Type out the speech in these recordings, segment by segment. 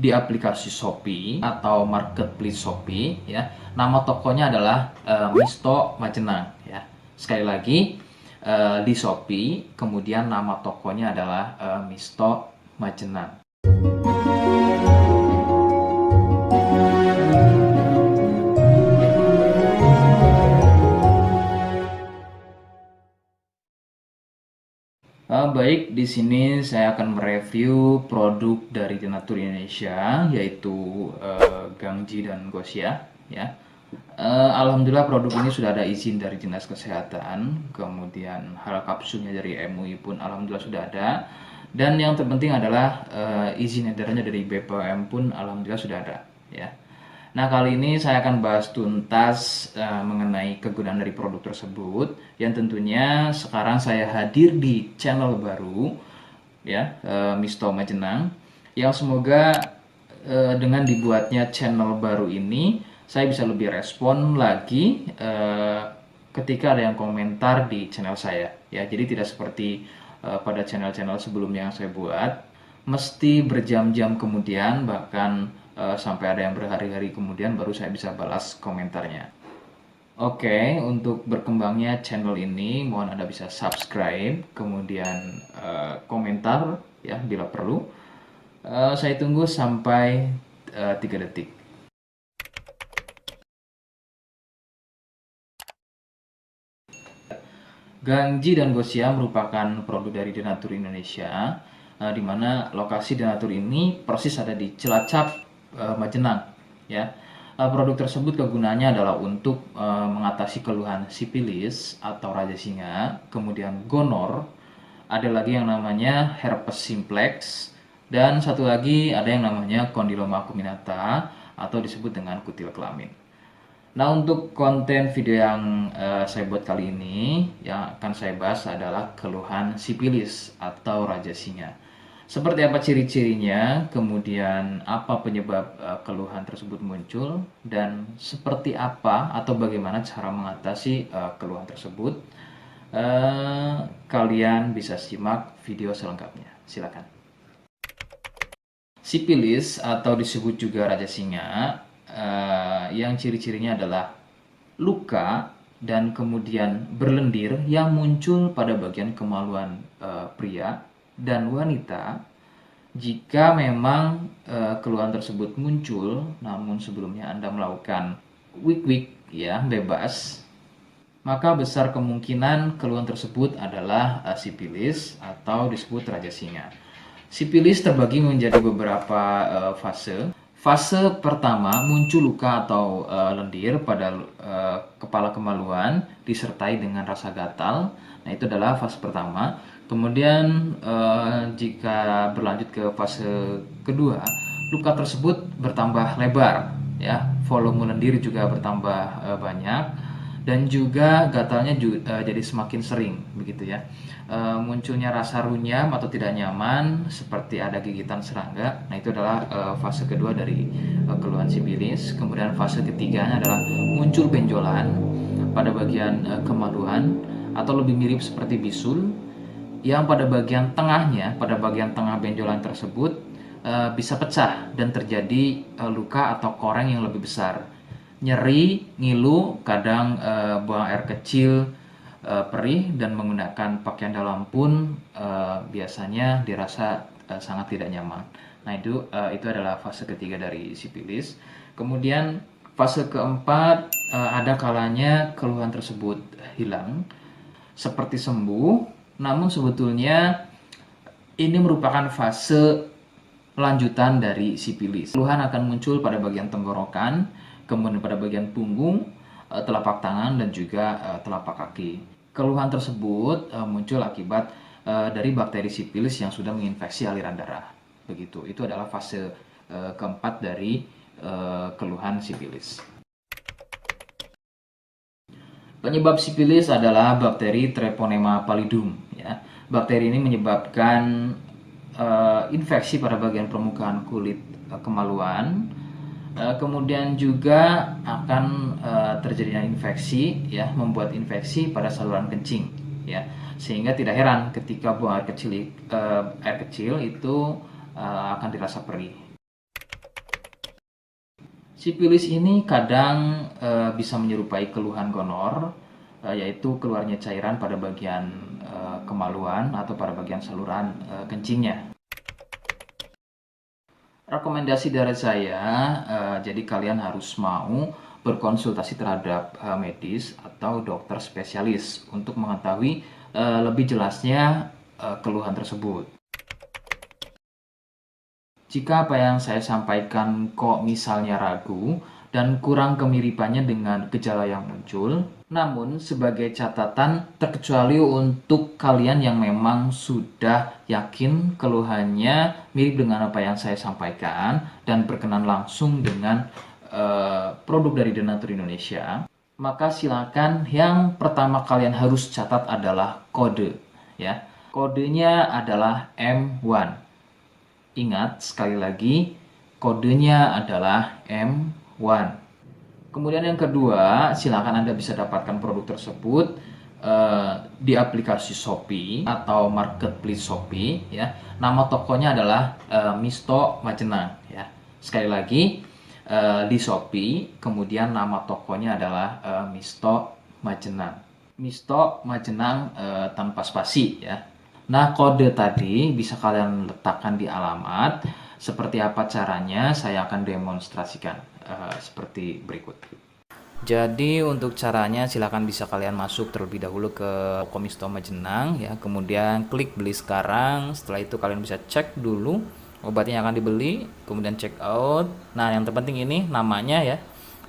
di aplikasi Shopee atau marketplace Shopee ya. Nama tokonya adalah Misto Majenang ya. Sekali lagi di Shopee, kemudian nama tokonya adalah Misto Majenang. Baik, di sini saya akan mereview produk dari Denatur Indonesia, yaitu Gangji dan Gosia. Ya, alhamdulillah produk ini sudah ada izin dari Dinas Kesehatan, kemudian hal kapsulnya dari MUI pun alhamdulillah sudah ada, dan yang terpenting adalah izin edarnya dari BPOM pun alhamdulillah sudah ada. Ya. Nah, kali ini saya akan bahas tuntas mengenai kegunaan dari produk tersebut, yang tentunya sekarang saya hadir di channel baru ya, Misto Majenang, yang semoga dengan dibuatnya channel baru ini saya bisa lebih respon lagi ketika ada yang komentar di channel saya ya. Jadi tidak seperti pada channel-channel sebelumnya yang saya buat, mesti berjam-jam kemudian, bahkan sampai ada yang berhari-hari kemudian baru saya bisa balas komentarnya. Oke, untuk berkembangnya channel ini mohon Anda bisa subscribe, kemudian komentar ya bila perlu. Saya tunggu sampai 3 detik. Gangji dan Gosia merupakan produk dari Denatur Indonesia, di mana lokasi Denatur ini persis ada di Cilacap, Majenang. Ya, produk tersebut kegunaannya adalah untuk mengatasi keluhan sipilis atau raja singa, kemudian gonor, ada lagi yang namanya herpes simplex, dan satu lagi ada yang namanya kondiloma acuminata atau disebut dengan kutil kelamin. Nah, untuk konten video yang saya buat kali ini, yang akan saya bahas adalah keluhan sipilis atau raja singa. Seperti apa ciri-cirinya, kemudian apa penyebab keluhan tersebut muncul, dan seperti apa atau bagaimana cara mengatasi keluhan tersebut. Kalian bisa simak video selengkapnya. Silakan. Sipilis atau disebut juga raja singa, yang ciri-cirinya adalah luka dan kemudian berlendir yang muncul pada bagian kemaluan pria dan wanita jika memang keluhan tersebut muncul namun sebelumnya Anda melakukan wik-wik ya bebas, maka besar kemungkinan keluhan tersebut adalah sipilis atau disebut raja singa. Sipilis terbagi menjadi beberapa fase. Fase pertama muncul luka atau lendir pada kepala kemaluan disertai dengan rasa gatal. Nah, itu adalah fase pertama. Kemudian jika berlanjut ke fase kedua, luka tersebut bertambah lebar, ya, volume lendir juga bertambah banyak, dan juga gatalnya jadi semakin sering, begitu ya. Munculnya rasa runyam atau tidak nyaman seperti ada gigitan serangga. Nah, itu adalah fase kedua dari keluhan sipilis. Kemudian fase ketiganya adalah muncul benjolan pada bagian kemaluan atau lebih mirip seperti bisul, yang pada bagian tengahnya, pada bagian tengah benjolan tersebut bisa pecah dan terjadi luka atau koreng yang lebih besar. Nyeri, ngilu, kadang buang air kecil, perih, dan menggunakan pakaian dalam pun biasanya dirasa sangat tidak nyaman. Nah, itu adalah fase ketiga dari sipilis. Kemudian fase keempat, ada kalanya keluhan tersebut hilang seperti sembuh, namun sebetulnya ini merupakan fase lanjutan dari sipilis. Keluhan akan muncul pada bagian tenggorokan, kemudian pada bagian punggung, telapak tangan, dan juga telapak kaki. Keluhan tersebut muncul akibat dari bakteri sipilis yang sudah menginfeksi aliran darah. Begitu. Itu adalah fase keempat dari keluhan sipilis. Penyebab sipilis adalah bakteri Treponema pallidum. Ya. Bakteri ini menyebabkan infeksi pada bagian permukaan kulit kemaluan. Kemudian juga akan terjadinya infeksi, ya, membuat infeksi pada saluran kencing, ya, sehingga tidak heran ketika buang air kecil itu akan dirasa perih. Sipilis ini kadang bisa menyerupai keluhan gonor, yaitu keluarnya cairan pada bagian kemaluan atau pada bagian saluran kencingnya. Rekomendasi dari saya, jadi kalian harus mau berkonsultasi terhadap medis atau dokter spesialis untuk mengetahui lebih jelasnya keluhan tersebut. Jika apa yang saya sampaikan kok misalnya ragu dan kurang kemiripannya dengan gejala yang muncul, namun sebagai catatan terkecuali untuk kalian yang memang sudah yakin keluhannya mirip dengan apa yang saya sampaikan dan berkenan langsung dengan produk dari Denatur Indonesia, maka silakan yang pertama kalian harus catat adalah kode, ya. Kodenya adalah M1. Ingat, sekali lagi, kodenya adalah M1. Kemudian yang kedua, silakan Anda bisa dapatkan produk tersebut di aplikasi Shopee atau marketplace Shopee, ya. Nama tokonya adalah Misto Majenang, ya. Sekali lagi, di Shopee, kemudian nama tokonya adalah Misto Majenang. Misto Majenang tanpa spasi, ya. Nah, kode tadi bisa kalian letakkan di alamat. Seperti apa caranya, saya akan demonstrasikan seperti berikut. Jadi untuk caranya silakan bisa kalian masuk terlebih dahulu ke toko Misto Majenang, ya. Kemudian klik beli sekarang. Setelah itu kalian bisa cek dulu obatnya yang akan dibeli, kemudian check out. Nah, yang terpenting ini namanya, ya.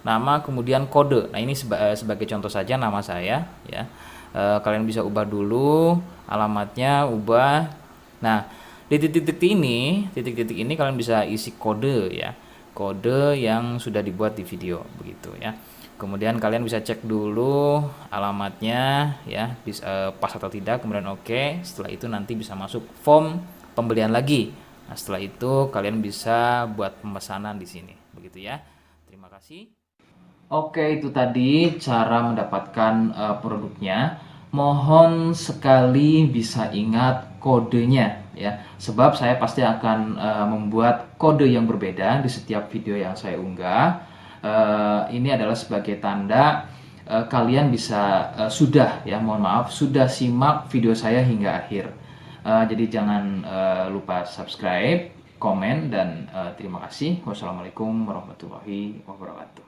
Nama kemudian kode. Nah, ini sebagai contoh saja nama saya, ya. Kalian bisa ubah dulu alamatnya, ubah. Nah, di titik-titik ini kalian bisa isi kode, ya. Kode yang sudah dibuat di video begitu, ya. Kemudian kalian bisa cek dulu alamatnya, ya, bisa pas atau tidak, kemudian oke. Setelah itu nanti bisa masuk form pembelian lagi. Nah, setelah itu kalian bisa buat pemesanan di sini begitu, ya. Terima kasih. Oke, itu tadi cara mendapatkan produknya. Mohon sekali bisa ingat kodenya, ya. Sebab saya pasti akan membuat kode yang berbeda di setiap video yang saya unggah. Ini adalah sebagai tanda kalian bisa sudah, ya, mohon maaf, sudah simak video saya hingga akhir. Jadi jangan lupa subscribe, komen, dan terima kasih. Wassalamualaikum warahmatullahi wabarakatuh.